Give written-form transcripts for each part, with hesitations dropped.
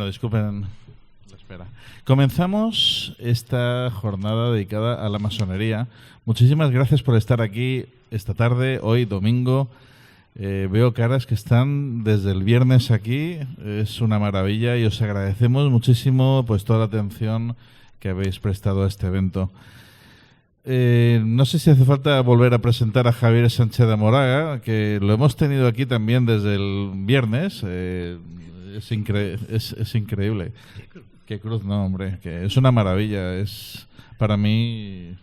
Bueno, disculpen la espera. Comenzamos esta jornada dedicada a la masonería. Muchísimas gracias por estar aquí esta tarde, hoy domingo. Veo caras que están desde el viernes aquí. Es una maravilla y os agradecemos muchísimo pues toda la atención que habéis prestado a este evento. No sé si hace falta volver a presentar a Javier Sánchez de Moraga, que lo hemos tenido aquí también desde el viernes. Es increíble. Qué cruz, no, hombre, que es una maravilla. Es para mí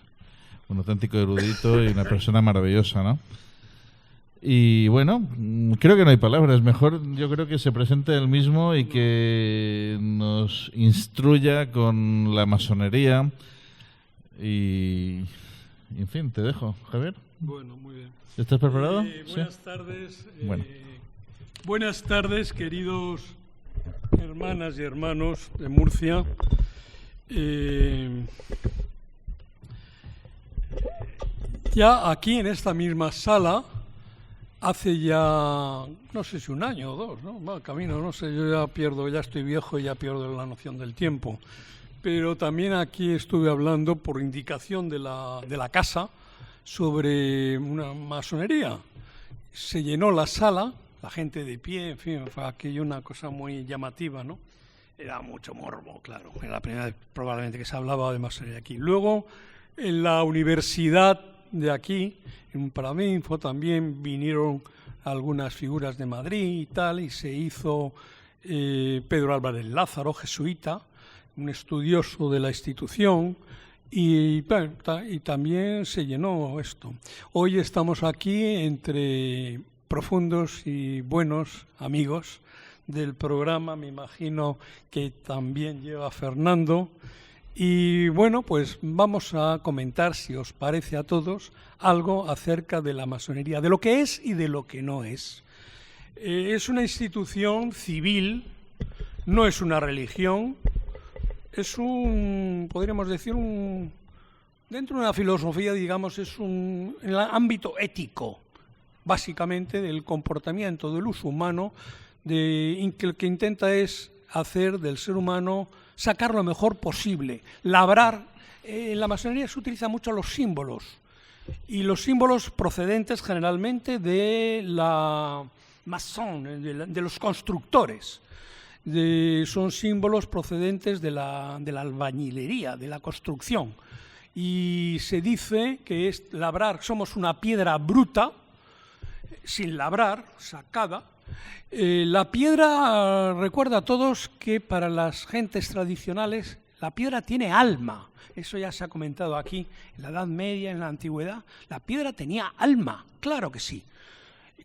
un auténtico erudito y una persona maravillosa, ¿no? Y bueno, creo que no hay palabras. Mejor yo creo que se presente él mismo y que nos instruya con la masonería. Y en fin, te dejo, Javier. Bueno, muy bien. ¿Estás preparado? Buenas ¿Sí? tardes. Bueno. Buenas tardes, queridos hermanas y hermanos de Murcia. Ya aquí en esta misma sala, hace ya, no sé si un año o dos, ¿no? Va, camino, no sé, yo ya estoy viejo y ya pierdo la noción del tiempo. Pero también aquí estuve hablando por indicación de la casa sobre una masonería. Se llenó la sala, la gente de pie, en fin, fue aquello una cosa muy llamativa, ¿no? Era mucho morbo, claro. Era la primera vez probablemente que se hablaba de masonería aquí. Luego, en la universidad de aquí, en Paraminfo, también vinieron algunas figuras de Madrid y tal, y se hizo Pedro Álvarez Lázaro, jesuita, un estudioso de la institución, y también se llenó esto. Hoy estamos aquí entre profundos y buenos amigos del programa, me imagino que también lleva Fernando, y bueno, pues vamos a comentar, si os parece a todos, algo acerca de la masonería, de lo que es y de lo que no es. Es una institución civil, no es una religión. Es podríamos decir, dentro de una filosofía, digamos, en el ámbito ético, básicamente del comportamiento del uso humano, que intenta es hacer del ser humano, sacar lo mejor posible, labrar. En la masonería se utilizan mucho los símbolos, y los símbolos procedentes generalmente de la masón, de los constructores. Son símbolos procedentes de la albañilería, de la construcción. Y se dice que es labrar, somos una piedra bruta, sin labrar, sacada. La piedra, recuerda a todos que para las gentes tradicionales la piedra tiene alma. Eso ya se ha comentado aquí, en la Edad Media, en la Antigüedad. La piedra tenía alma, claro que sí.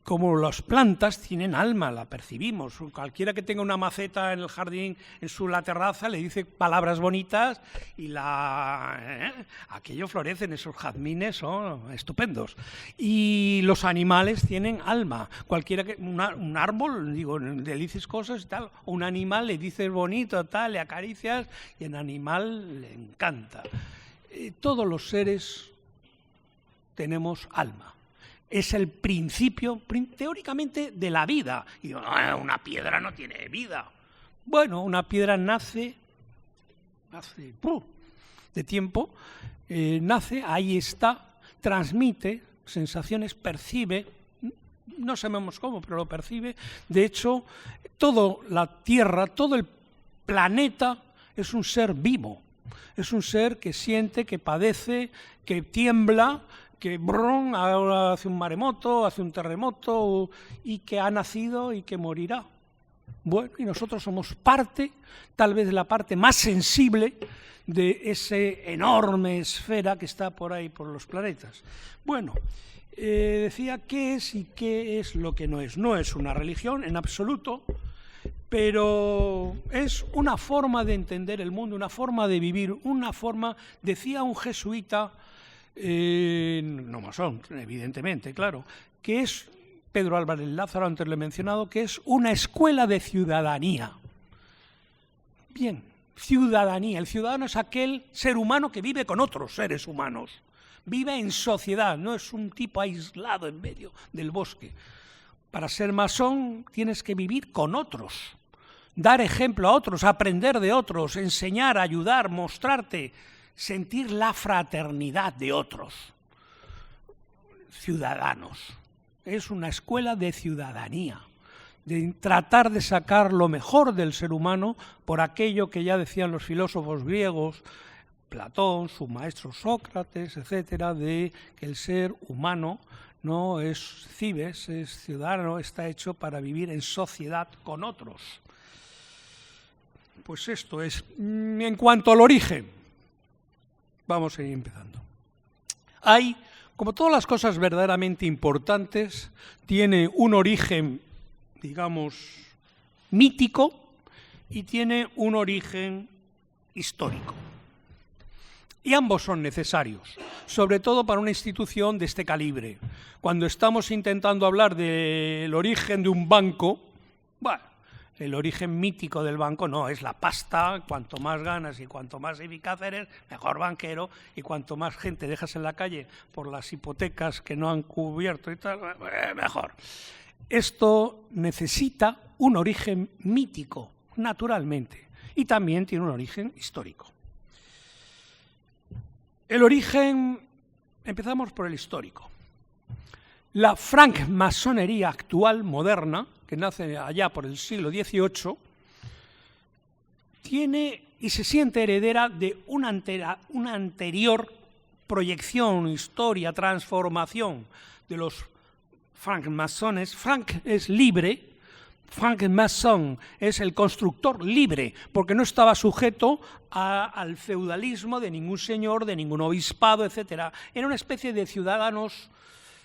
Como las plantas tienen alma, la percibimos. Cualquiera que tenga una maceta en el jardín, en la terraza, le dice palabras bonitas y aquello florece, esos jazmines son estupendos. Y los animales tienen alma. Cualquiera un árbol, digo, le dices cosas y tal, o un animal le dices bonito, tal, le acaricias y el animal le encanta. Todos los seres tenemos alma. Es el principio, teóricamente, de la vida. Y digo, no, una piedra no tiene vida. Bueno, una piedra nace de tiempo, nace, ahí está, transmite sensaciones, percibe, no sabemos cómo, pero lo percibe. De hecho, toda la Tierra, todo el planeta es un ser vivo. Es un ser que siente, que padece, que tiembla, que ahora hace un maremoto, hace un terremoto, y que ha nacido y que morirá. Bueno, y nosotros somos parte, tal vez la parte más sensible de esa enorme esfera que está por ahí, por los planetas. Bueno, decía qué es y qué es lo que no es. No es una religión en absoluto, pero es una forma de entender el mundo, una forma de vivir, una forma, decía un jesuita, no masón, evidentemente, claro, que es Pedro Álvarez Lázaro, antes le he mencionado, que es una escuela de ciudadanía. Bien, ciudadanía. El ciudadano es aquel ser humano que vive con otros seres humanos. Vive en sociedad, no es un tipo aislado en medio del bosque. Para ser masón tienes que vivir con otros. dar ejemplo a otros, aprender de otros, enseñar, ayudar, mostrarte, sentir la fraternidad de otros. Ciudadanos. Es una escuela de ciudadanía, de tratar de sacar lo mejor del ser humano por aquello que ya decían los filósofos griegos, Platón, su maestro Sócrates, etcétera, de que el ser humano no es cibes, es ciudadano, está hecho para vivir en sociedad con otros. Pues esto es. En cuanto al origen, vamos a ir empezando. Hay, como todas las cosas verdaderamente importantes, tiene un origen, digamos, mítico y tiene un origen histórico. Y ambos son necesarios, sobre todo para una institución de este calibre. Cuando estamos intentando hablar del origen de un banco, bueno, el origen mítico del banco no, es la pasta, cuanto más ganas y cuanto más eficaz eres, mejor banquero, y cuanto más gente dejas en la calle por las hipotecas que no han cubierto y tal, mejor. Esto necesita un origen mítico, naturalmente, y también tiene un origen histórico. El origen, empezamos por el histórico. La francmasonería actual, moderna, que nace allá por el siglo XVIII, tiene y se siente heredera de una anterior proyección, historia, transformación de los francmasones. Franc es libre, francmason es el constructor libre, porque no estaba sujeto al feudalismo de ningún señor, de ningún obispado, etc. Era una especie de ciudadanos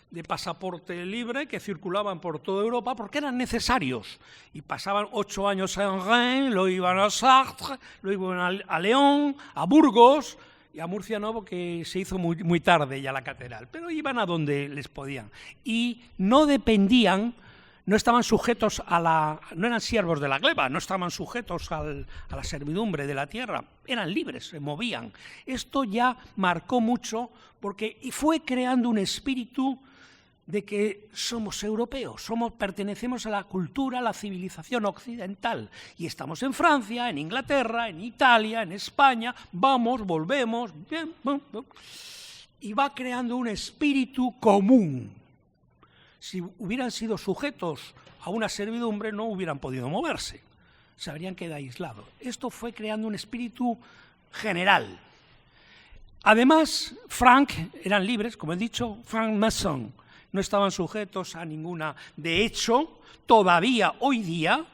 de pasaporte libre que circulaban por toda Europa porque eran necesarios. Y pasaban 8 años en Rennes, lo iban a Sartres, lo iban a León, a Burgos, y a Murcia no, porque se hizo muy tarde ya la catedral, pero iban a donde les podían. Y no dependían, no estaban sujetos no eran siervos de la gleba, no estaban sujetos a la servidumbre de la tierra, eran libres, se movían. Esto ya marcó mucho y fue creando un espíritu de que somos europeos, pertenecemos a la cultura, a la civilización occidental, y estamos en Francia, en Inglaterra, en Italia, en España, vamos, volvemos, y va creando un espíritu común. Si hubieran sido sujetos a una servidumbre, no hubieran podido moverse, se habrían quedado aislados. Esto fue creando un espíritu general. Además, eran libres, como he dicho, francmason, no estaban sujetos a ninguna. De hecho, todavía hoy día,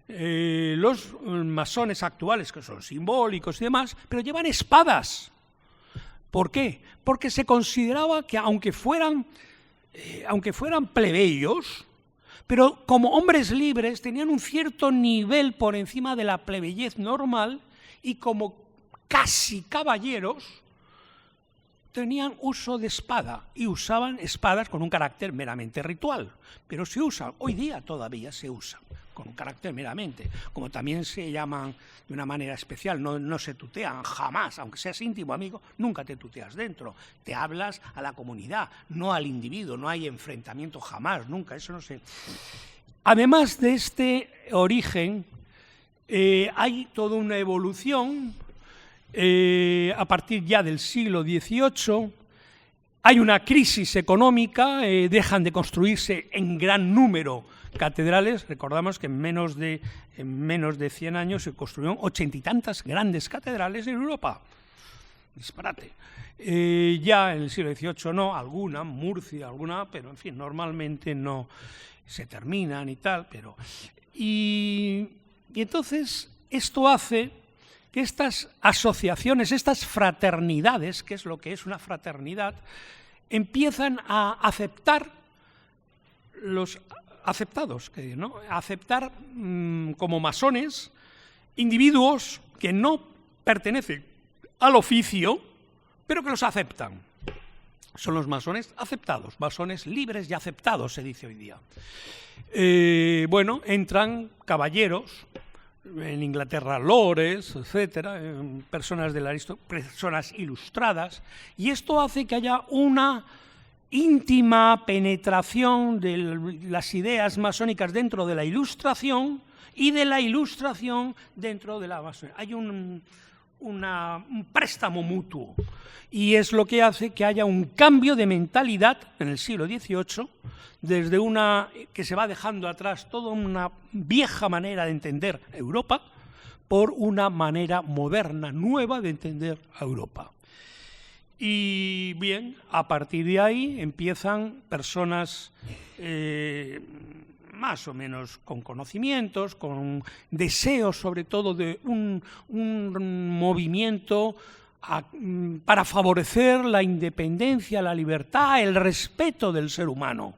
los masones actuales, que son simbólicos y demás, pero llevan espadas. ¿Por qué? Porque se consideraba que aunque fueran plebeyos, pero como hombres libres tenían un cierto nivel por encima de la plebeyez normal y como casi caballeros, tenían uso de espada y usaban espadas con un carácter meramente ritual, pero se usan, hoy día todavía se usan con un carácter meramente, como también se llaman de una manera especial, no se tutean jamás, aunque seas íntimo amigo, nunca te tuteas dentro, te hablas a la comunidad, no al individuo, no hay enfrentamiento jamás, nunca, eso no sé. Además de este origen, hay toda una evolución. A partir ya del siglo XVIII hay una crisis económica, dejan de construirse en gran número catedrales. Recordamos que en menos de 100 años se construyeron 80 y tantas grandes catedrales en Europa. Disparate. Ya en el siglo XVIII no, alguna, Murcia, alguna, pero en fin, normalmente no se terminan y tal, pero... Y entonces esto hace que estas asociaciones, estas fraternidades, que es lo que es una fraternidad, empiezan a aceptar los aceptados, ¿no? A aceptar como masones individuos que no pertenecen al oficio, pero que los aceptan. Son los masones aceptados, masones libres y aceptados, se dice hoy día. Entran caballeros, en Inglaterra lores, etcétera, personas ilustradas, y esto hace que haya una íntima penetración de las ideas masónicas dentro de la Ilustración y de la Ilustración dentro de la masonería. Hay un préstamo mutuo, y es lo que hace que haya un cambio de mentalidad en el siglo XVIII, desde una que se va dejando atrás toda una vieja manera de entender Europa por una manera moderna, nueva de entender a Europa. Y bien, a partir de ahí empiezan personas más o menos con conocimientos, con deseos sobre todo de un movimiento para favorecer la independencia, la libertad, el respeto del ser humano.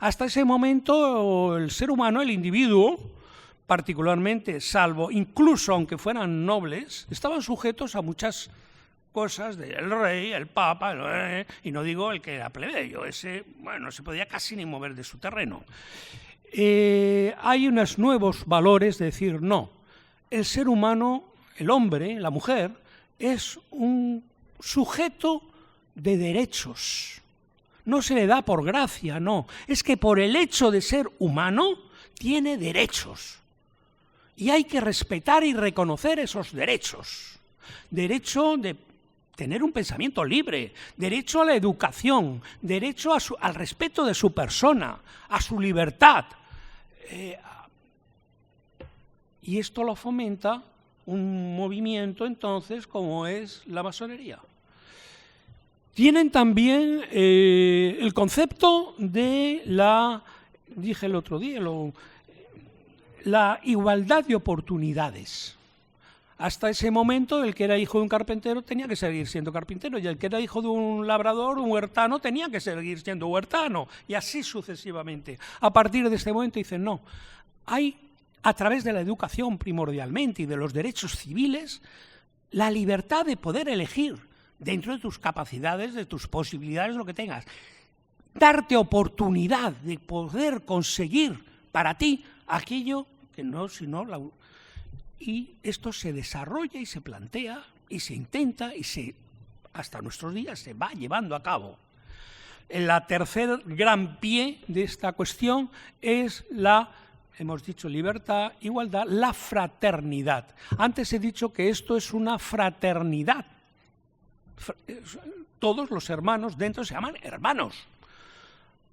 Hasta ese momento el ser humano, el individuo, particularmente, salvo, incluso aunque fueran nobles, estaban sujetos a muchas cosas del rey, el papa, y no digo el que era plebeyo, ese, bueno, no se podía casi ni mover de su terreno. Hay unos nuevos valores de decir, no, el ser humano, el hombre, la mujer, es un sujeto de derechos. No se le da por gracia, no. Es que por el hecho de ser humano, tiene derechos. Y hay que respetar y reconocer esos derechos. Derecho de tener un pensamiento libre, derecho a la educación, derecho al respeto de su persona, a su libertad. Y esto lo fomenta un movimiento, entonces, como es la masonería. Tienen también el concepto de dije el otro día, la igualdad de oportunidades. Hasta ese momento, el que era hijo de un carpintero tenía que seguir siendo carpintero, y el que era hijo de un labrador, un huertano, tenía que seguir siendo huertano, y así sucesivamente. A partir de este momento dicen, no, hay, a través de la educación primordialmente y de los derechos civiles, la libertad de poder elegir dentro de tus capacidades, de tus posibilidades, lo que tengas. Darte oportunidad de poder conseguir para ti aquello que no, sino y esto se desarrolla y se plantea y se intenta y hasta nuestros días se va llevando a cabo. La tercer gran pie de esta cuestión es hemos dicho libertad, igualdad, la fraternidad. Antes he dicho que esto es una fraternidad. Todos los hermanos dentro se llaman hermanos.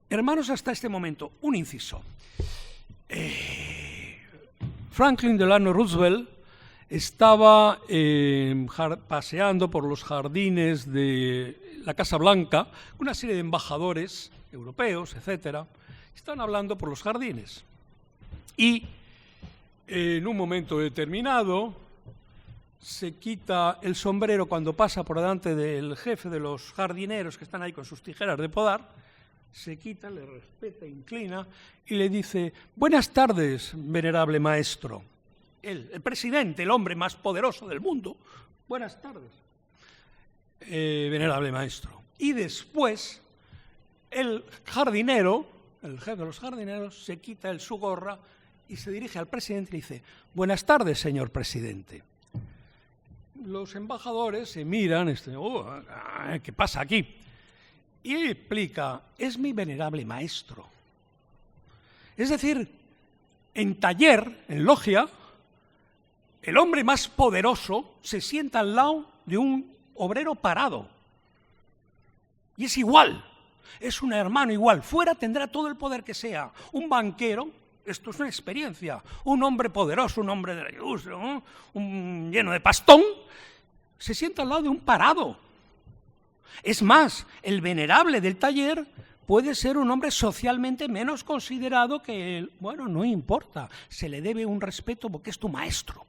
Hermanos hasta este momento. Un inciso. Franklin Delano Roosevelt estaba paseando por los jardines de la Casa Blanca, una serie de embajadores europeos, etcétera, estaban hablando por los jardines. Y en un momento determinado se quita el sombrero cuando pasa por delante del jefe de los jardineros que están ahí con sus tijeras de podar, se quita, le respeta, inclina y le dice: buenas tardes, venerable maestro. El presidente, el hombre más poderoso del mundo. Buenas tardes, venerable maestro. Y después el jardinero, el jefe de los jardineros, se quita su gorra y se dirige al presidente y dice: buenas tardes, señor presidente. Los embajadores se miran, ¿qué pasa aquí? Y él explica: es mi venerable maestro. Es decir, en taller, en logia, el hombre más poderoso se sienta al lado de un obrero parado. Y es igual, es un hermano igual. Fuera tendrá todo el poder que sea. Un banquero, esto es una experiencia, un hombre poderoso, un hombre de la industria, ¿no? Lleno de pastón, se sienta al lado de un parado. Es más, el venerable del taller puede ser un hombre socialmente menos considerado que él. Bueno, no importa, se le debe un respeto porque es tu maestro.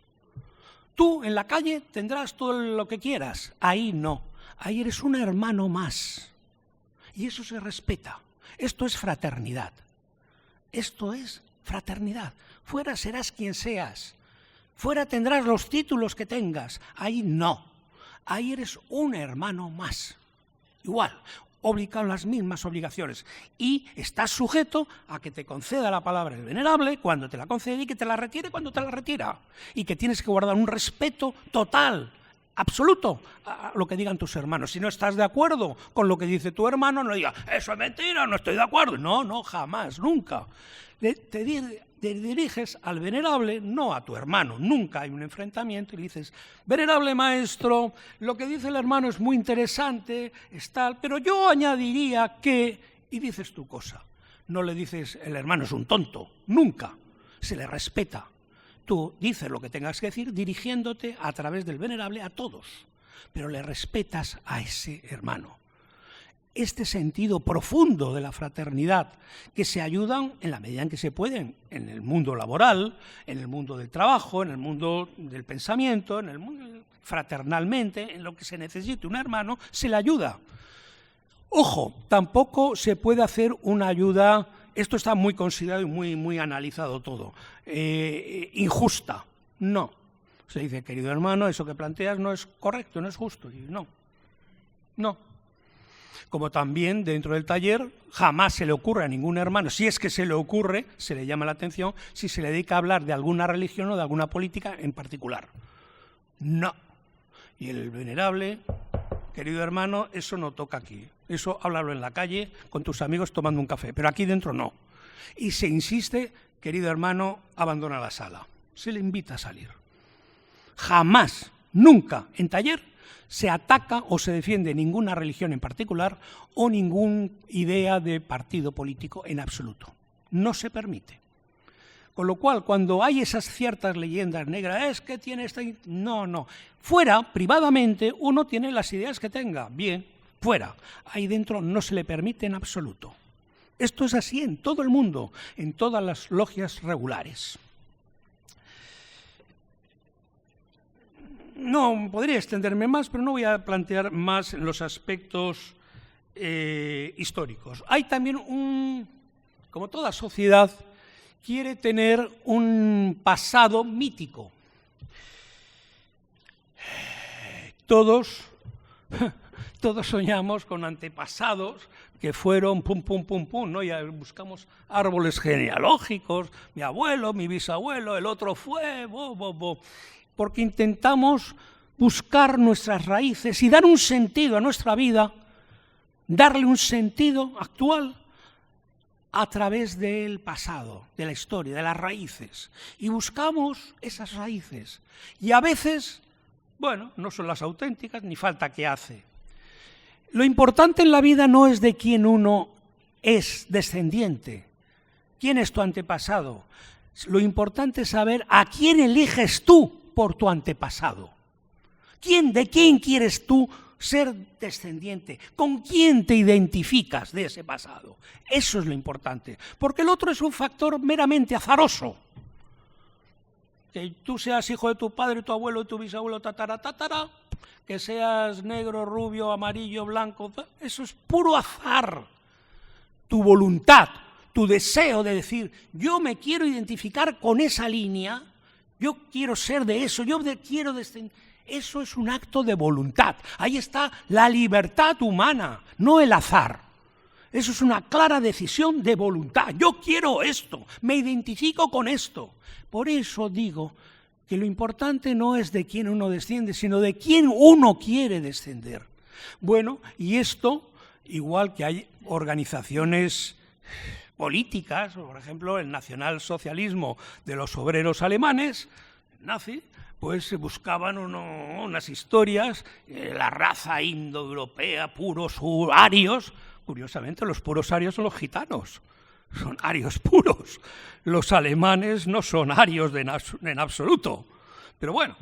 Tú en la calle tendrás todo lo que quieras, ahí no, ahí eres un hermano más. Y eso se respeta. Esto es fraternidad. Esto es fraternidad. Fuera serás quien seas. Fuera tendrás los títulos que tengas. Ahí no. Ahí eres un hermano más. Igual, obligado las mismas obligaciones. Y estás sujeto a que te conceda la palabra el venerable cuando te la concede y que te la retire cuando te la retira. Y que tienes que guardar un respeto total absoluto a lo que digan tus hermanos. Si no estás de acuerdo con lo que dice tu hermano, no digas, eso es mentira, no estoy de acuerdo. No, no, jamás, nunca. Te diriges al venerable, no a tu hermano. Nunca hay un enfrentamiento y le dices, venerable maestro, lo que dice el hermano es muy interesante, es tal, pero yo añadiría que... Y dices tu cosa. No le dices, el hermano es un tonto, nunca. Se le respeta. Tú dices lo que tengas que decir dirigiéndote a través del venerable a todos, pero le respetas a ese hermano. Este sentido profundo de la fraternidad, que se ayudan en la medida en que se pueden, en el mundo laboral, en el mundo del trabajo, en el mundo del pensamiento, en el mundo fraternalmente, en lo que se necesite un hermano, se le ayuda. Ojo, tampoco se puede hacer una ayuda... Esto está muy considerado y muy analizado todo. Injusta. No. Se dice, querido hermano, eso que planteas no es correcto, no es justo. Y no. No. Como también dentro del taller jamás se le ocurre a ningún hermano, si es que se le ocurre, se le llama la atención, si se le dedica a hablar de alguna religión o de alguna política en particular. No. Y el venerable, querido hermano, eso no toca aquí. Eso háblalo en la calle con tus amigos tomando un café, pero aquí dentro no. Y se insiste, querido hermano, abandona la sala. Se le invita a salir. Jamás, nunca en taller se ataca o se defiende ninguna religión en particular o ninguna idea de partido político en absoluto. No se permite. Con lo cual, cuando hay esas ciertas leyendas negras, es que tiene esta... No, no. Fuera, privadamente, uno tiene las ideas que tenga. Bien, fuera. Ahí dentro no se le permite en absoluto. Esto es así en todo el mundo, en todas las logias regulares. No, podría extenderme más, pero no voy a plantear más los aspectos históricos. Hay también como toda sociedad, quiere tener un pasado mítico. Todos soñamos con antepasados que fueron pum, pum, pum, pum, ¿no? Ya buscamos árboles genealógicos, mi abuelo, mi bisabuelo, el otro fue, porque intentamos buscar nuestras raíces y dar un sentido a nuestra vida, darle un sentido actual a través del pasado, de la historia, de las raíces. Y buscamos esas raíces. Y a veces, bueno, no son las auténticas, ni falta que hace. Lo importante en la vida no es de quién uno es descendiente, quién es tu antepasado. Lo importante es saber a quién eliges tú por tu antepasado. ¿De quién quieres tú ser descendiente? ¿Con quién te identificas de ese pasado? Eso es lo importante, porque el otro es un factor meramente azaroso. Que tú seas hijo de tu padre, tu abuelo, tu bisabuelo, tatara, que seas negro, rubio, amarillo, blanco, eso es puro azar. Tu voluntad, tu deseo de decir, yo me quiero identificar con esa línea, yo quiero ser de eso, quiero descender. Eso es un acto de voluntad. Ahí está la libertad humana, no el azar. Eso es una clara decisión de voluntad. Yo quiero esto, me identifico con esto. Por eso digo que lo importante no es de quién uno desciende, sino de quién uno quiere descender. Bueno, y esto, igual que hay organizaciones políticas, por ejemplo, el nacionalsocialismo de los obreros alemanes, nazi, pues buscaban unas historias, la raza indoeuropea, puros arios. Curiosamente, los puros arios son los gitanos, son arios puros. Los alemanes no son arios en absoluto. Pero bueno,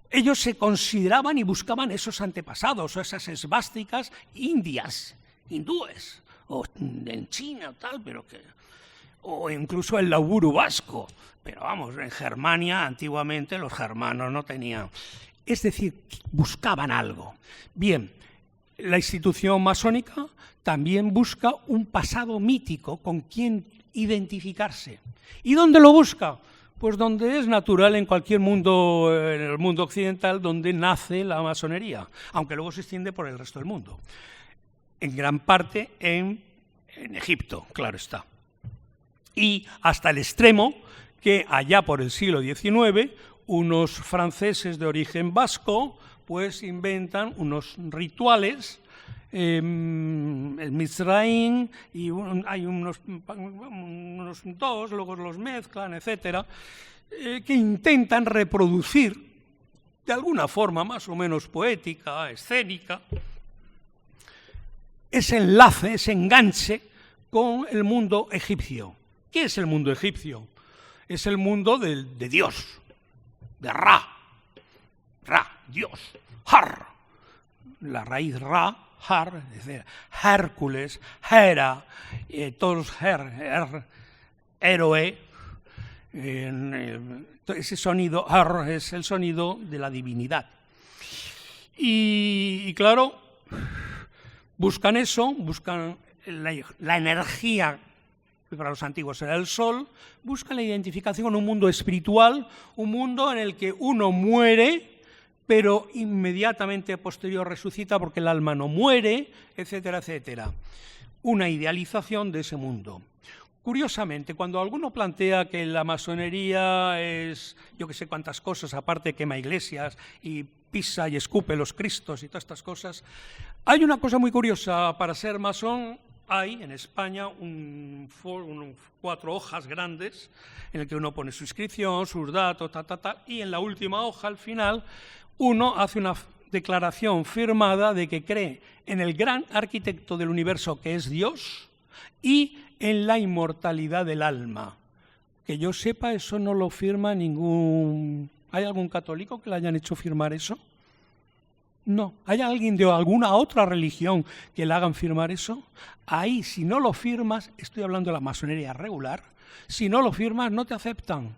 ellos se consideraban y buscaban esos antepasados, o esas esvásticas indias, hindúes, o en China o tal, o incluso el lauburu vasco. Pero vamos, en Germania antiguamente los germanos no tenían. Es decir, buscaban algo. Bien, la institución masónica también busca un pasado mítico con quien identificarse. ¿Y dónde lo busca? Pues donde es natural en cualquier mundo, en el mundo occidental, donde nace la masonería, aunque luego se extiende por el resto del mundo. En gran parte en Egipto, claro está. Y hasta el extremo que allá por el siglo XIX, unos franceses de origen vasco, pues inventan unos rituales, el Mizraim, y hay unos dos, luego los mezclan, etcétera, que intentan reproducir de alguna forma más o menos poética, escénica, ese enlace, ese enganche con el mundo egipcio. ¿Qué es el mundo egipcio? Es el mundo de Dios, de Ra, Dios, Har, la raíz Ra, Har, es decir, Hércules, Hera, todos los héroe, ese sonido, Har, es el sonido de la divinidad. Y claro, buscan eso, buscan la energía, que para los antiguos era el sol, buscan la identificación con un mundo espiritual, un mundo en el que uno muere, pero inmediatamente posterior resucita porque el alma no muere, etcétera, etcétera. Una idealización de ese mundo. Curiosamente, cuando alguno plantea que la masonería es yo que sé cuántas cosas, aparte quema iglesias y pisa y escupe los cristos y todas estas cosas, hay una cosa muy curiosa. Para ser masón hay en España 4 hojas grandes en el que uno pone su inscripción, sus datos, y en la última hoja, al final, uno hace una declaración firmada de que cree en el gran arquitecto del universo que es Dios y en la inmortalidad del alma. Que yo sepa, eso no lo firma ningún... ¿Hay algún católico que le hayan hecho firmar eso? No. ¿Hay alguien de alguna otra religión que le hagan firmar eso? Ahí, si no lo firmas, estoy hablando de la masonería regular, si no lo firmas no te aceptan.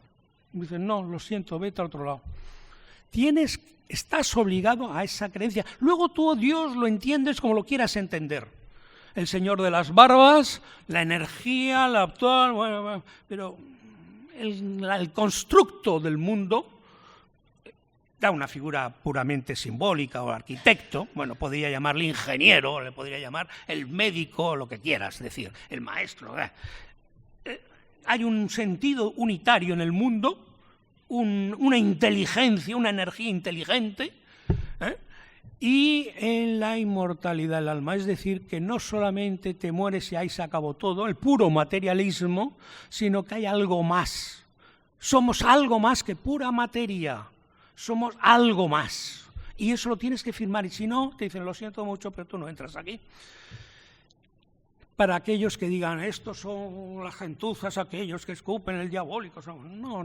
Dicen, no, lo siento, vete a otro lado. Estás obligado a esa creencia. Luego tú, Dios, lo entiendes como lo quieras entender. El señor de las barbas, la energía, la actual, bueno, pero el constructo del mundo da una figura puramente simbólica, o arquitecto, bueno, podría llamarle ingeniero, le podría llamar el médico, lo que quieras decir, el maestro. Hay un sentido unitario en el mundo, una inteligencia, una energía inteligente, y en la inmortalidad del alma, es decir, que no solamente te mueres y ahí se acabó todo, el puro materialismo, sino que hay algo más. Somos algo más que pura materia, somos algo más. Y eso lo tienes que firmar, y si no, te dicen, lo siento mucho, pero tú no entras aquí. Para aquellos que digan, estos son las gentuzas, aquellos que escupen el diabólico. No,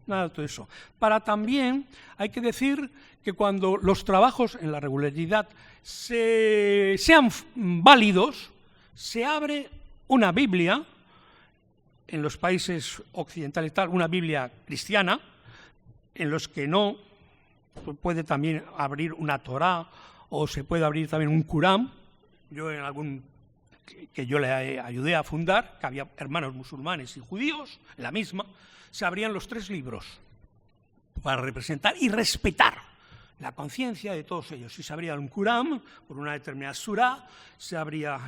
nada de todo eso. Para también, hay que decir que cuando los trabajos en la regularidad sean válidos, se abre una Biblia, en los países occidentales tal, una Biblia cristiana, en los que no, puede también abrir una Torá, o se puede abrir también un Corán. Yo en algún que yo le ayudé a fundar, que había hermanos musulmanes y judíos, en la misma, se abrían los 3 libros para representar y respetar la conciencia de todos ellos. Y se abría un Corán por una determinada surá, se abría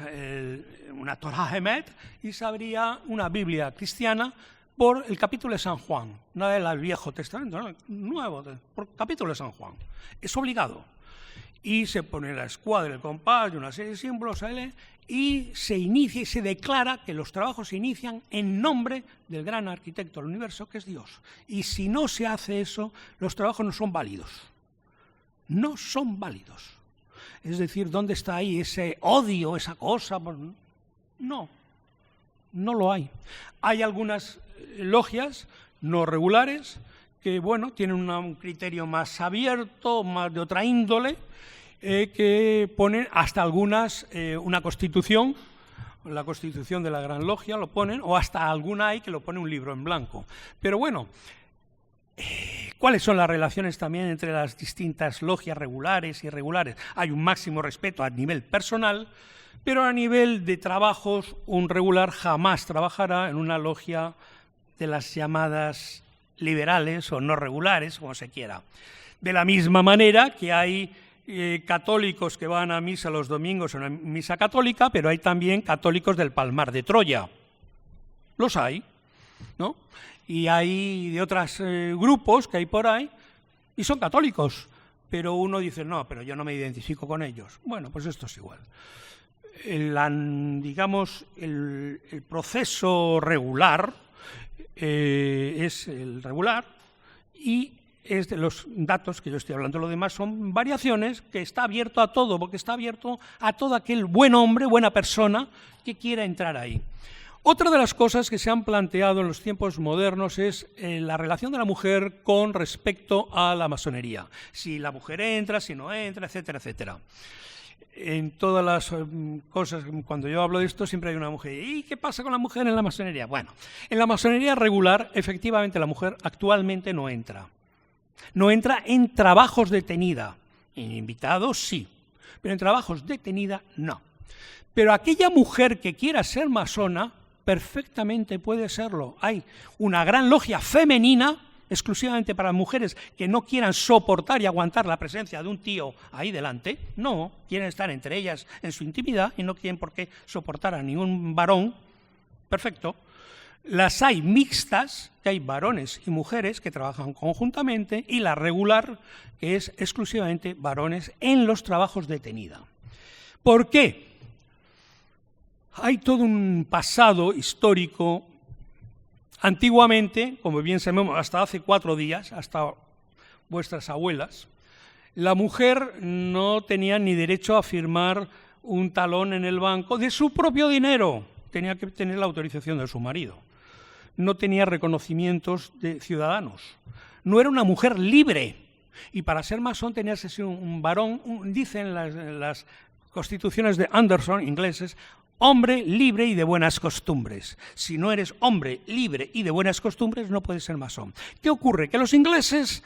una Torah Hemet y se abría una Biblia cristiana por el capítulo de San Juan, no del Viejo Testamento, no, Nuevo, por capítulo de San Juan. Es obligado. Y se pone la escuadra, el compás y una serie de símbolos, y se inicia y se declara que los trabajos se inician en nombre del gran arquitecto del universo, que es Dios. Y si no se hace eso, los trabajos no son válidos. No son válidos. Es decir, ¿dónde está ahí ese odio, esa cosa? No lo hay. Hay algunas logias no regulares que, bueno, tienen un criterio más abierto, más de otra índole, que ponen hasta algunas una constitución, la constitución de la Gran Logia lo ponen, o hasta alguna hay que lo pone un libro en blanco. Pero bueno, ¿cuáles son las relaciones también entre las distintas logias regulares y irregulares? Hay un máximo respeto a nivel personal, pero a nivel de trabajos, un regular jamás trabajará en una logia de las llamadas liberales o no regulares, como se quiera. De la misma manera que hay católicos que van a misa los domingos en una misa católica, pero hay también católicos del Palmar de Troya. Los hay, ¿no? Y hay de otros grupos que hay por ahí y son católicos, pero uno dice, no, pero yo no me identifico con ellos. Bueno, pues esto es igual. Digamos, el proceso regular es el regular y es de los datos que yo estoy hablando. Lo demás son variaciones que está abierto a todo, porque está abierto a todo aquel buen hombre, buena persona que quiera entrar ahí. Otra de las cosas que se han planteado en los tiempos modernos es la relación de la mujer con respecto a la masonería. Si la mujer entra, si no entra, etcétera, etcétera. En todas las cosas, cuando yo hablo de esto, siempre hay una mujer. ¿Y qué pasa con la mujer en la masonería? Bueno, en la masonería regular, efectivamente, la mujer actualmente no entra. No entra en trabajos de tenida. En invitados, sí, pero en trabajos de tenida, no. Pero aquella mujer que quiera ser masona, perfectamente puede serlo. Hay una gran logia femenina, exclusivamente para mujeres que no quieran soportar y aguantar la presencia de un tío ahí delante. No, quieren estar entre ellas en su intimidad y no quieren por qué soportar a ningún varón. Perfecto. Las hay mixtas, que hay varones y mujeres que trabajan conjuntamente, y la regular, que es exclusivamente varones en los trabajos de tenida. ¿Por qué? Hay todo un pasado histórico. Antiguamente, como bien sabemos, hasta hace 4 días, hasta vuestras abuelas, la mujer no tenía ni derecho a firmar un talón en el banco de su propio dinero. Tenía que tener la autorización de su marido. No tenía reconocimientos de ciudadanos. No era una mujer libre. Y para ser masón tenía que ser un varón, dicen las constituciones de Anderson, ingleses, hombre libre y de buenas costumbres. Si no eres hombre libre y de buenas costumbres, no puedes ser masón. ¿Qué ocurre? Que los ingleses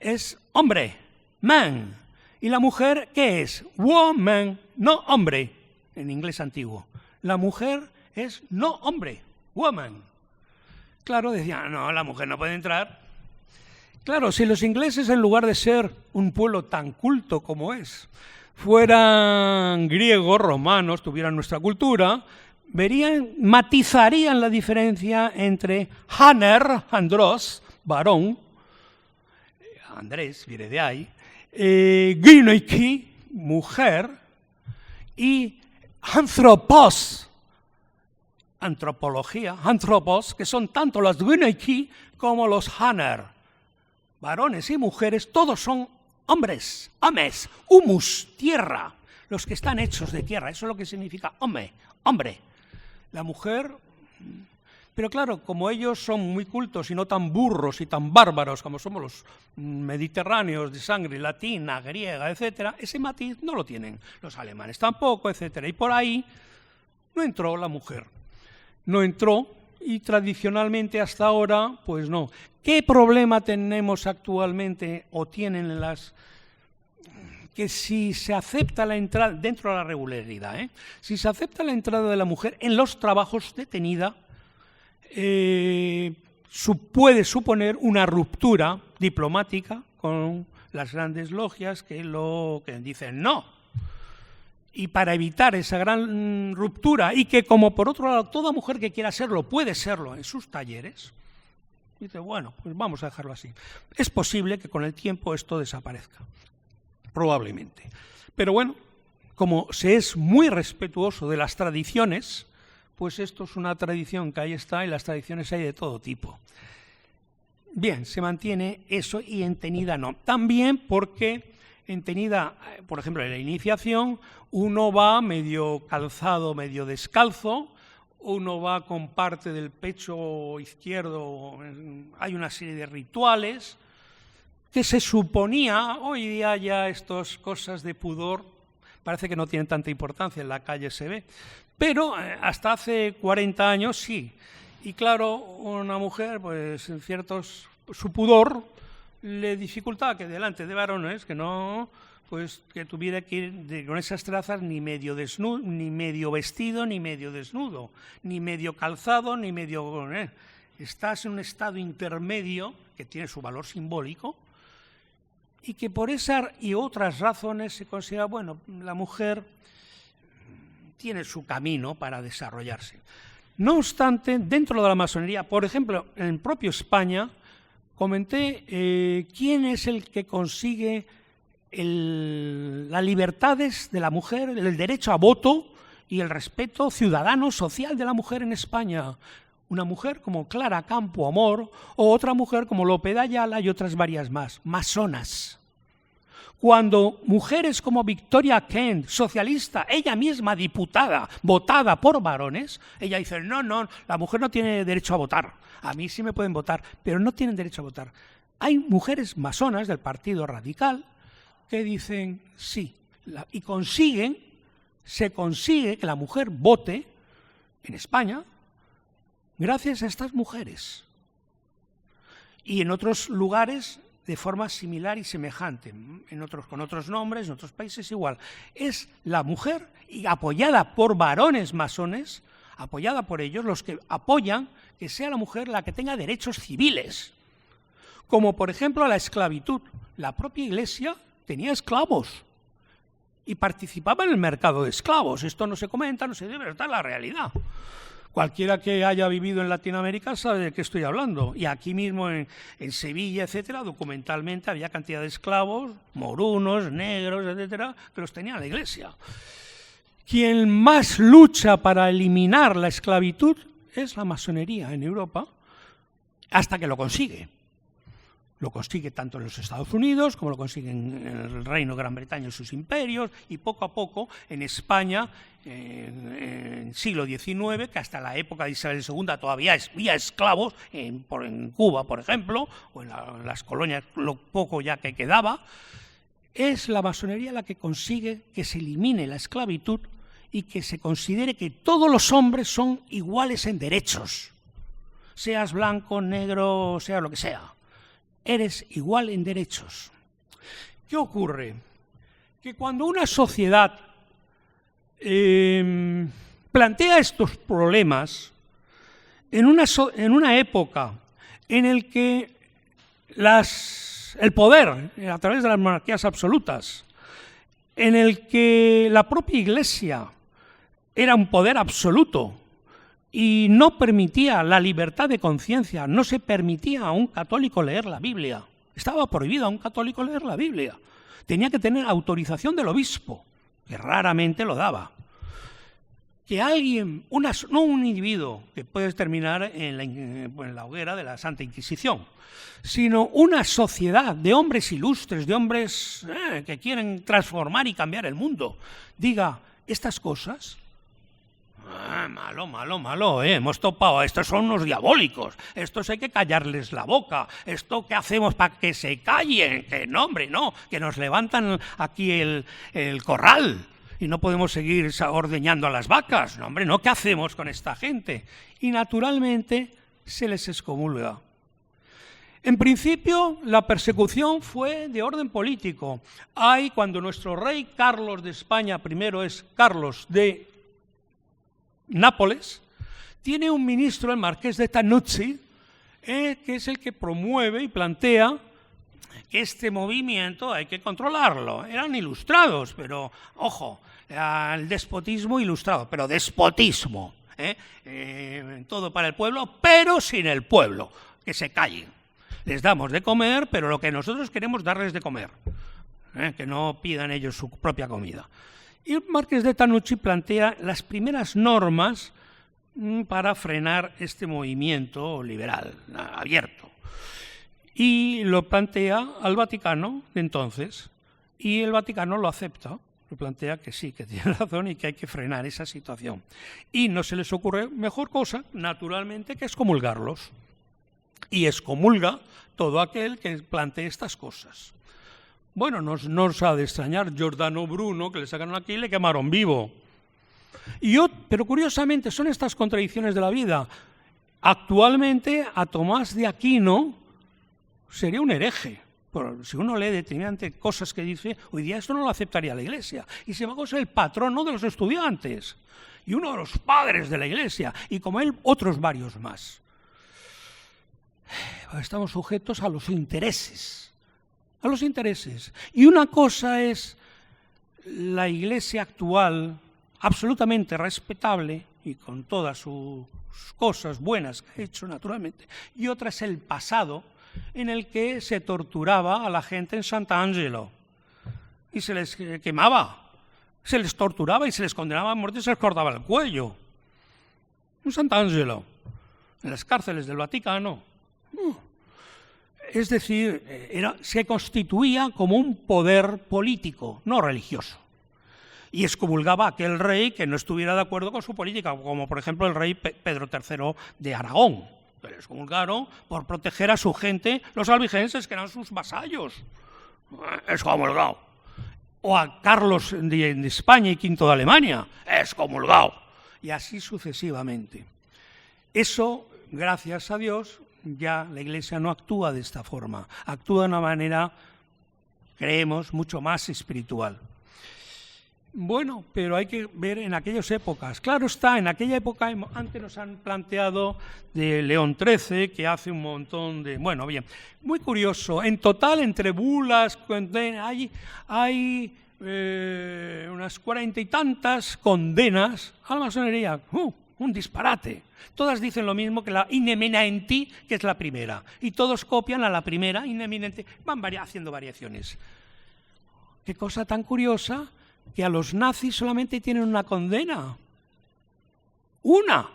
es hombre, man. ¿Y la mujer qué es? Woman, no hombre, en inglés antiguo. La mujer es no hombre, woman. Claro, decían, no, la mujer no puede entrar. Claro, si los ingleses, en lugar de ser un pueblo tan culto como es, fueran griegos, romanos, tuvieran nuestra cultura, matizarían la diferencia entre Hanner, andros, varón, Andrés, viene de ahí, gynoiki, mujer, y anthropos, antropología, anthropos, que son tanto los gynoiki como los Hanner, varones y mujeres, todos son hombres, homes, humus, tierra, los que están hechos de tierra, eso es lo que significa hombre. La mujer, pero claro, como ellos son muy cultos y no tan burros y tan bárbaros como somos los mediterráneos de sangre latina, griega, etcétera, ese matiz no lo tienen los alemanes tampoco, etcétera, y por ahí no entró la mujer, no entró. Y tradicionalmente hasta ahora, pues no. ¿Qué problema tenemos actualmente o tienen que si se acepta la entrada, dentro de la regularidad, si se acepta la entrada de la mujer en los trabajos de tenida, puede suponer una ruptura diplomática con las grandes logias que dicen no. Y para evitar esa gran ruptura, y que como por otro lado toda mujer que quiera serlo puede serlo en sus talleres, dice, bueno, pues vamos a dejarlo así. Es posible que con el tiempo esto desaparezca, probablemente. Pero bueno, como se es muy respetuoso de las tradiciones, pues esto es una tradición que ahí está, y las tradiciones hay de todo tipo. Bien, se mantiene eso, y en tenida no. También porque en tenida, por ejemplo, en la iniciación, uno va medio calzado, medio descalzo, uno va con parte del pecho izquierdo, hay una serie de rituales que se suponía, hoy día ya estas cosas de pudor parece que no tienen tanta importancia, en la calle se ve, pero hasta hace 40 años sí. Y claro, una mujer, pues en su pudor le dificultaba que delante de varones, que tuviera que ir con esas trazas ni medio desnudo, ni medio vestido, ni medio desnudo, ni medio calzado, ni medio... Estás en un estado intermedio que tiene su valor simbólico y que por esas y otras razones se considera, bueno, la mujer tiene su camino para desarrollarse. No obstante, dentro de la masonería, por ejemplo, en propio España, comenté quién es el que consigue las libertades de la mujer, el derecho a voto y el respeto ciudadano social de la mujer en España. Una mujer como Clara Campo Amor o otra mujer como Lope de Ayala y otras varias más, masonas. Cuando mujeres como Victoria Kent, socialista, ella misma diputada, votada por varones, ella dice, no, la mujer no tiene derecho a votar. A mí sí me pueden votar, pero no tienen derecho a votar. Hay mujeres masonas del Partido Radical que dicen sí, y se consigue que la mujer vote en España gracias a estas mujeres. Y en otros lugares de forma similar y semejante, con otros nombres, en otros países igual. Es la mujer, y apoyada por varones masones, apoyada por ellos, los que apoyan que sea la mujer la que tenga derechos civiles, como por ejemplo la esclavitud. La propia Iglesia tenía esclavos y participaba en el mercado de esclavos. Esto no se comenta, no se dice, pero está en la realidad. Cualquiera que haya vivido en Latinoamérica sabe de qué estoy hablando. Y aquí mismo en Sevilla, etcétera, documentalmente había cantidad de esclavos, morunos, negros, etcétera, que los tenía la Iglesia. Quien más lucha para eliminar la esclavitud es la masonería en Europa, hasta que lo consigue. Lo consigue tanto en los Estados Unidos como lo consiguen en el Reino de Gran Bretaña y sus imperios, y poco a poco en España, en el siglo XIX, que hasta la época de Isabel II todavía había esclavos, en Cuba, por ejemplo, o en las colonias, lo poco ya que quedaba, es la masonería la que consigue que se elimine la esclavitud y que se considere que todos los hombres son iguales en derechos, seas blanco, negro, sea lo que sea. Eres igual en derechos. ¿Qué ocurre? Que cuando una sociedad plantea estos problemas, en una época en el que el poder, a través de las monarquías absolutas, en el que la propia Iglesia era un poder absoluto, y no permitía la libertad de conciencia, no se permitía a un católico leer la Biblia. Estaba prohibido a un católico leer la Biblia. Tenía que tener autorización del obispo, que raramente lo daba. Que alguien, no un individuo, que puede terminar en la hoguera de la Santa Inquisición, sino una sociedad de hombres ilustres, de hombres que quieren transformar y cambiar el mundo, diga estas cosas. Malo, hemos topado, estos son unos diabólicos, estos hay que callarles la boca, esto ¿qué hacemos para que se callen? Que no, hombre, no, que nos levantan aquí el corral y no podemos seguir ordeñando a las vacas, no, hombre, no, ¿qué hacemos con esta gente? Y naturalmente se les excomulga. En principio, la persecución fue de orden político. Cuando nuestro rey Carlos de España, primero es Carlos de Nápoles, tiene un ministro, el marqués de Tanucci, que es el que promueve y plantea que este movimiento hay que controlarlo. Eran ilustrados, pero, ojo, el despotismo ilustrado, pero despotismo, todo para el pueblo, pero sin el pueblo, que se callen. Les damos de comer, pero lo que nosotros queremos darles de comer, que no pidan ellos su propia comida. Y el marqués de Tanucci plantea las primeras normas para frenar este movimiento liberal abierto. Y lo plantea al Vaticano de entonces, y el Vaticano lo acepta, lo plantea que sí, que tiene razón y que hay que frenar esa situación. Y no se les ocurre mejor cosa, naturalmente, que excomulgarlos. Y excomulga todo aquel que plantee estas cosas. Bueno, no os ha de extrañar, Giordano Bruno, que le sacaron aquí y le quemaron vivo. Pero curiosamente son estas contradicciones de la vida. Actualmente a Tomás de Aquino sería un hereje. Si uno lee determinante cosas que dice, hoy día esto no lo aceptaría la Iglesia. Y sin embargo es el patrono de los estudiantes y uno de los padres de la Iglesia, y como él otros varios más. Estamos sujetos a los intereses. Y una cosa es la Iglesia actual, absolutamente respetable y con todas sus cosas buenas que ha hecho naturalmente, y otra es el pasado en el que se torturaba a la gente en Sant'Angelo. y se les quemaba, se les torturaba y se les condenaba a muerte y se les cortaba el cuello. En Sant'Angelo, en las cárceles del Vaticano. Es decir, se constituía como un poder político, no religioso. Y excomulgaba a aquel rey que no estuviera de acuerdo con su política, como por ejemplo el rey Pedro III de Aragón, que le excomulgaron por proteger a su gente, los albigenses, que eran sus vasallos. Excomulgado. O a Carlos de España y V de Alemania, excomulgado. Y así sucesivamente. Eso, gracias a Dios, ya la Iglesia no actúa de esta forma, actúa de una manera, creemos, mucho más espiritual. Bueno, pero hay que ver en aquellas épocas. Claro está, en aquella época, antes nos han planteado de León XIII, que hace un montón de... Bueno, bien, muy curioso. En total, entre bulas, hay unas 40 y tantas condenas a la masonería. Un disparate. Todas dicen lo mismo que la in eminenti, que es la primera. Y todos copian a la primera, in eminenti. Van haciendo variaciones. Qué cosa tan curiosa, que a los nazis solamente tienen una condena. Una.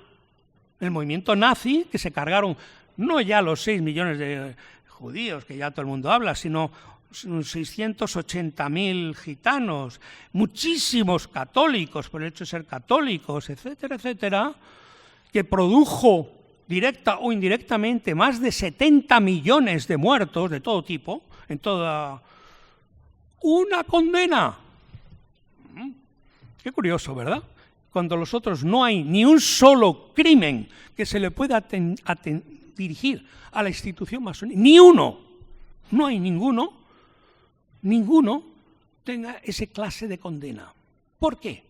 El movimiento nazi, que se cargaron no ya los 6 millones de judíos, que ya todo el mundo habla, sino 680.000 gitanos, muchísimos católicos por el hecho de ser católicos, etcétera, etcétera, que produjo directa o indirectamente más de 70 millones de muertos de todo tipo, en toda una condena. Qué curioso, ¿verdad? Cuando los otros no hay ni un solo crimen que se le pueda dirigir a la institución masónica, ni uno, no hay ninguno tenga esa clase de condena. ¿Por qué?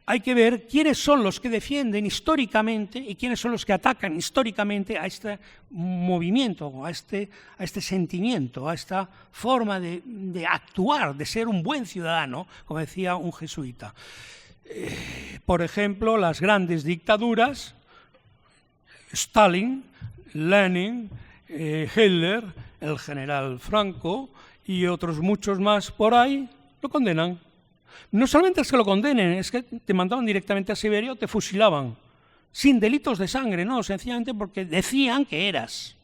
Hay que ver quiénes son los que defienden históricamente y quiénes son los que atacan históricamente a este movimiento, a este sentimiento, a esta forma de actuar, de ser un buen ciudadano, como decía un jesuita. Por ejemplo, las grandes dictaduras, Stalin, Lenin, Hitler, el general Franco y otros muchos más por ahí, lo condenan. No solamente es que lo condenen, es que te mandaban directamente a Siberia o te fusilaban, sin delitos de sangre, no, sencillamente porque decían que eras.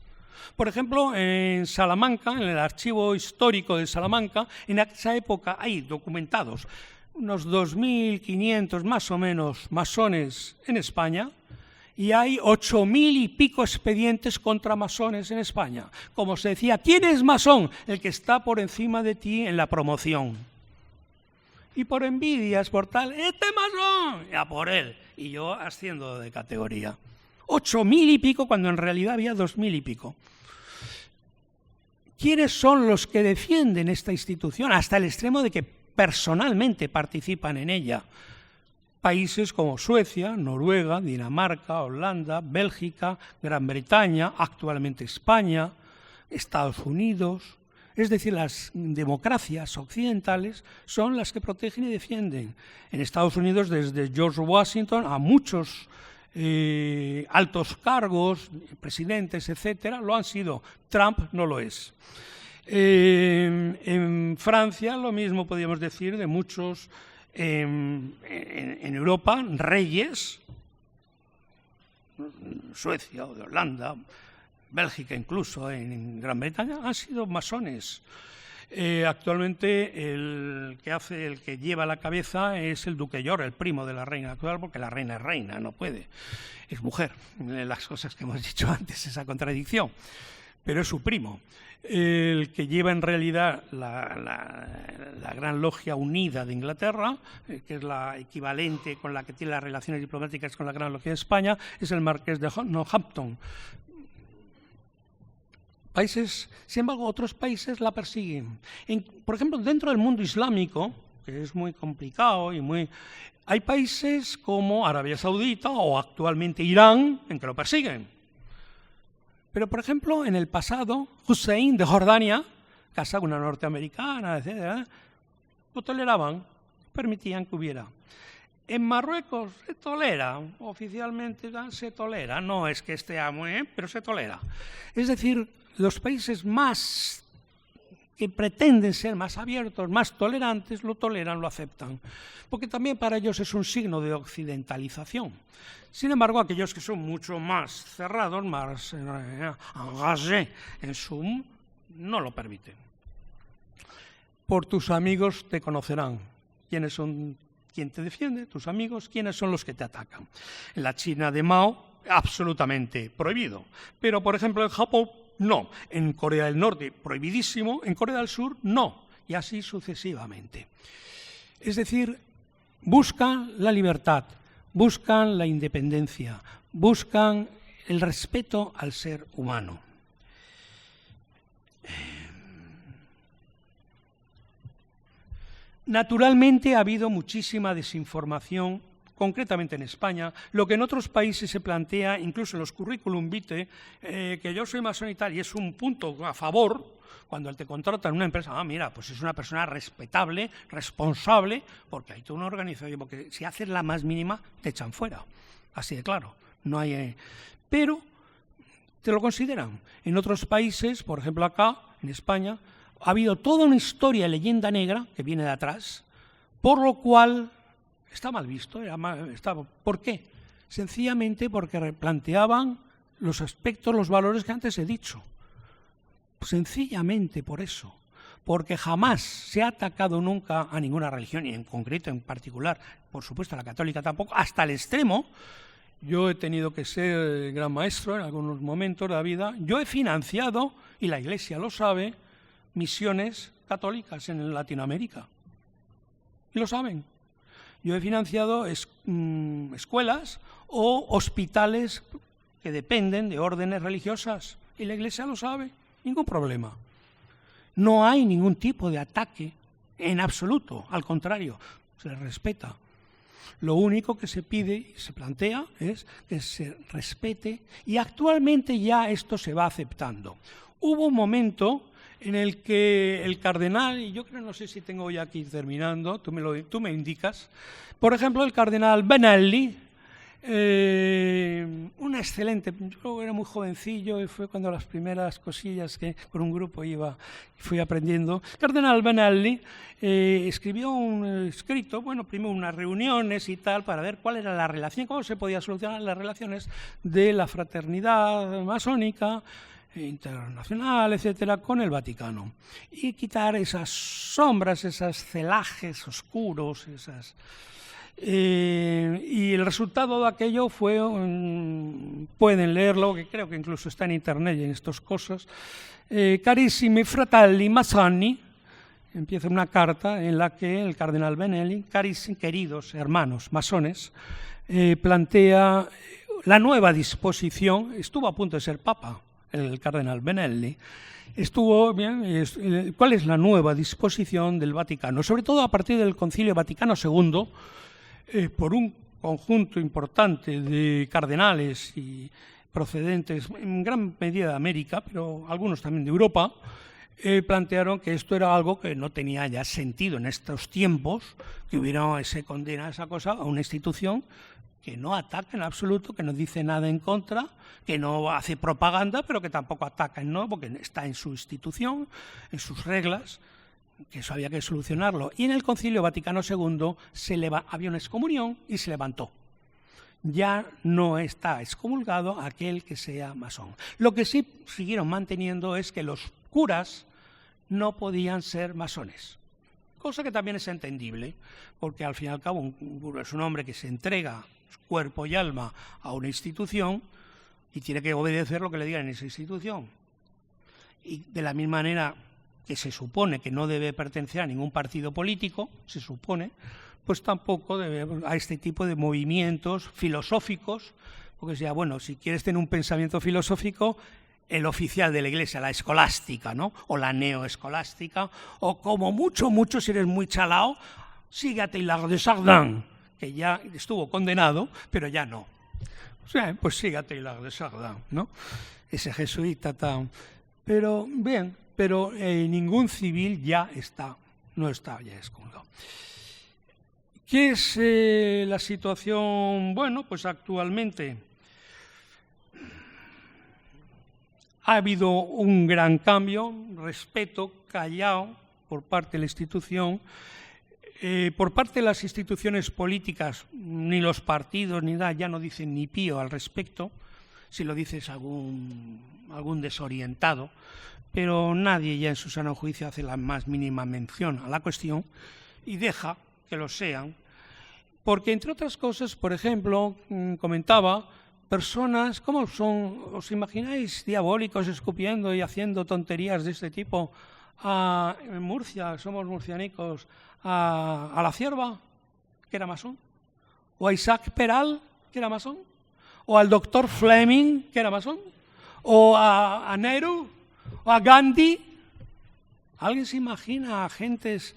Por ejemplo, en Salamanca, en el archivo histórico de Salamanca, en esa época hay documentados unos 2.500 más o menos masones en España, y hay 8.000 y pico expedientes contra masones en España. Como se decía, ¿quién es masón? El que está por encima de ti en la promoción. Y por envidias, por tal, ¡este masón! Ya por él. Y yo asciendo de categoría. 8.000 y pico cuando en realidad había 2.000 y pico. ¿Quiénes son los que defienden esta institución? Hasta el extremo de que personalmente participan en ella. Países como Suecia, Noruega, Dinamarca, Holanda, Bélgica, Gran Bretaña, actualmente España, Estados Unidos. Es decir, las democracias occidentales son las que protegen y defienden. En Estados Unidos, desde George Washington a muchos altos cargos, presidentes, etcétera, lo han sido. Trump no lo es. En Francia, lo mismo podríamos decir de muchos. En Europa, reyes, Suecia o de Holanda, Bélgica incluso, en Gran Bretaña, han sido masones. Actualmente el que lleva la cabeza es el duque George, el primo de la reina actual, porque la reina es reina, no puede, es mujer. Las cosas que hemos dicho antes, esa contradicción, pero es su primo. El que lleva en realidad la Gran Logia Unida de Inglaterra, que es la equivalente con la que tiene las relaciones diplomáticas con la Gran Logia de España, es el marqués de Northampton. Países, sin embargo, otros países la persiguen. Por ejemplo, dentro del mundo islámico, que es muy complicado hay países como Arabia Saudita o actualmente Irán en que lo persiguen. Pero, por ejemplo, en el pasado, Hussein de Jordania, casado con una norteamericana, etc., lo toleraban, permitían que hubiera. En Marruecos se tolera, oficialmente se tolera, no es que esté pero se tolera. Es decir, los países más que pretenden ser más abiertos, más tolerantes, lo toleran, lo aceptan. Porque también para ellos es un signo de occidentalización. Sin embargo, aquellos que son mucho más cerrados, más engagés en su... no lo permiten. Por tus amigos te conocerán. ¿Quiénes son? ¿Quién te defiende? Tus amigos. ¿Quiénes son los que te atacan? En la China de Mao, absolutamente prohibido. Pero, por ejemplo, en Japón, no. En Corea del Norte, prohibidísimo. En Corea del Sur, no. Y así sucesivamente. Es decir, buscan la libertad, buscan la independencia, buscan el respeto al ser humano. Naturalmente ha habido muchísima desinformación, concretamente en España, lo que en otros países se plantea, incluso en los currículum vitae, que yo soy masón y tal, y es un punto a favor, cuando te contratan en una empresa, mira, pues es una persona respetable, responsable, porque hay toda una organización, porque si haces la más mínima, te echan fuera, así de claro, no hay... Pero te lo consideran. En otros países, por ejemplo acá, en España, ha habido toda una historia de leyenda negra que viene de atrás, por lo cual está mal visto. ¿Por qué? Sencillamente porque replanteaban los aspectos, los valores que antes he dicho. Sencillamente por eso. Porque jamás se ha atacado nunca a ninguna religión, y en concreto, en particular, por supuesto a la católica tampoco, hasta el extremo. Yo he tenido que ser gran maestro en algunos momentos de la vida. Yo he financiado, y la Iglesia lo sabe, misiones católicas en Latinoamérica. Y lo saben. Yo he financiado escuelas o hospitales que dependen de órdenes religiosas. Y la Iglesia lo sabe. Ningún problema. No hay ningún tipo de ataque en absoluto. Al contrario, se les respeta. Lo único que se pide y se plantea es que se respete, y actualmente ya esto se va aceptando. Hubo un momento en el que el cardenal, y yo creo, no sé si tengo ya aquí terminando, tú me indicas, por ejemplo, el cardenal Benelli, un excelente, yo era muy jovencillo y fue cuando las primeras cosillas que con un grupo fui aprendiendo. Cardenal Benelli escribió un escrito, bueno, primero unas reuniones y tal, para ver cuál era la relación, cómo se podía solucionar las relaciones de la fraternidad masónica, internacional, etcétera, con el Vaticano, y quitar esas sombras, esos celajes oscuros, y el resultado de aquello fue, pueden leerlo, que creo que incluso está en internet y en estas cosas, Carissimi fratelli masoni, empieza una carta en la que el cardenal Benelli, queridos hermanos masones, plantea la nueva disposición. Estuvo a punto de ser papa el cardenal Benelli. Estuvo bien. ¿Cuál es la nueva disposición del Vaticano? Sobre todo a partir del Concilio Vaticano II, por un conjunto importante de cardenales y procedentes en gran medida de América, pero algunos también de Europa, plantearon que esto era algo que no tenía ya sentido en estos tiempos, que se condena esa cosa a una institución que no ataca en absoluto, que no dice nada en contra, que no hace propaganda, pero que tampoco ataca, ¿no? Porque está en su institución, en sus reglas, que eso había que solucionarlo. Y en el Concilio Vaticano II había una excomunión y se levantó. Ya no está excomulgado aquel que sea masón. Lo que sí siguieron manteniendo es que los curas no podían ser masones, cosa que también es entendible, porque al fin y al cabo un cura es un hombre que se entrega cuerpo y alma a una institución y tiene que obedecer lo que le digan en esa institución. Y de la misma manera que se supone que no debe pertenecer a ningún partido político, se supone, pues tampoco debe a este tipo de movimientos filosóficos, porque sea, bueno, si quieres tener un pensamiento filosófico, el oficial de la Iglesia, la escolástica, ¿no? O la neoescolástica, o como mucho, si eres muy chalao, sigue a Teilhard de Chardin, que ya estuvo condenado, pero ya no. O sea, pues sigue a Teilhard de Chardin, ¿no? Ese jesuita tan... Pero, bien, pero ningún civil no está ya excomulgado. ¿Qué es la situación? Bueno, pues actualmente Ha habido un gran cambio, respeto, callado por parte de la institución. Por parte de las instituciones políticas, ni los partidos ni nada, ya no dicen ni pío al respecto, si lo dices algún desorientado, pero nadie ya en su sano juicio hace la más mínima mención a la cuestión y deja que lo sean, porque entre otras cosas, por ejemplo, comentaba, personas, ¿cómo son? ¿Os imagináis diabólicos escupiendo y haciendo tonterías de este tipo? En Murcia, somos murcianicos, a la Cierva, que era masón, o a Isaac Peral, que era masón, o al doctor Fleming, que era masón, o a Nehru, o a Gandhi. ¿Alguien se imagina a gentes,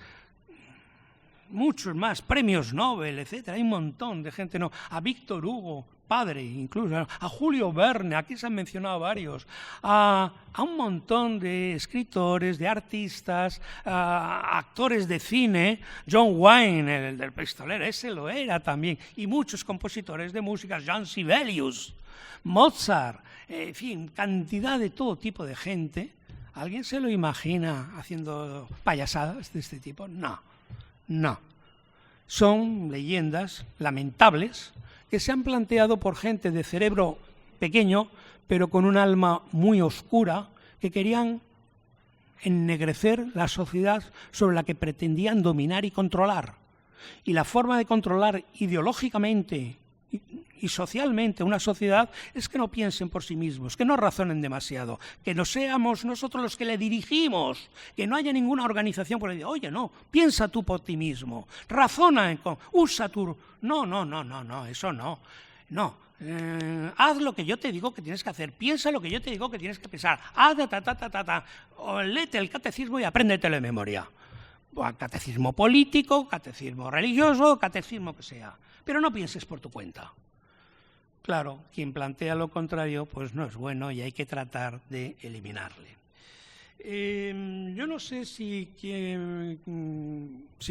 muchos más, premios Nobel, etcétera? Hay un montón de gente, no, a Víctor Hugo, padre, incluso, a Julio Verne, aquí se han mencionado varios, a un montón de escritores, de artistas, actores de cine, John Wayne, el del pistolero, ese lo era también, y muchos compositores de música, Jean Sibelius, Mozart, en fin, cantidad de todo tipo de gente. ¿Alguien se lo imagina haciendo payasadas de este tipo? No, no. Son leyendas lamentables que se han planteado por gente de cerebro pequeño, pero con un alma muy oscura, que querían ennegrecer la sociedad sobre la que pretendían dominar y controlar. Y la forma de controlar ideológicamente y socialmente una sociedad es que no piensen por sí mismos, que no razonen demasiado, que no seamos nosotros los que le dirigimos, que no haya ninguna organización por ahí. Oye, no, piensa tú por ti mismo, razona, usa tu... No, eso no. No, haz lo que yo te digo que tienes que hacer, piensa lo que yo te digo que tienes que pensar, haz o léete el catecismo y apréndetelo de memoria. Catecismo político, catecismo religioso, catecismo que sea, pero no pienses por tu cuenta. Claro, quien plantea lo contrario pues no es bueno y hay que tratar de eliminarle. Yo no sé si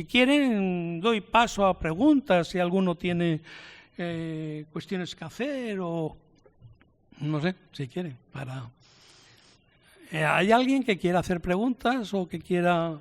quieren, doy paso a preguntas, si alguno tiene cuestiones que hacer o no sé, si quieren. ¿Hay alguien que quiera hacer preguntas o que quiera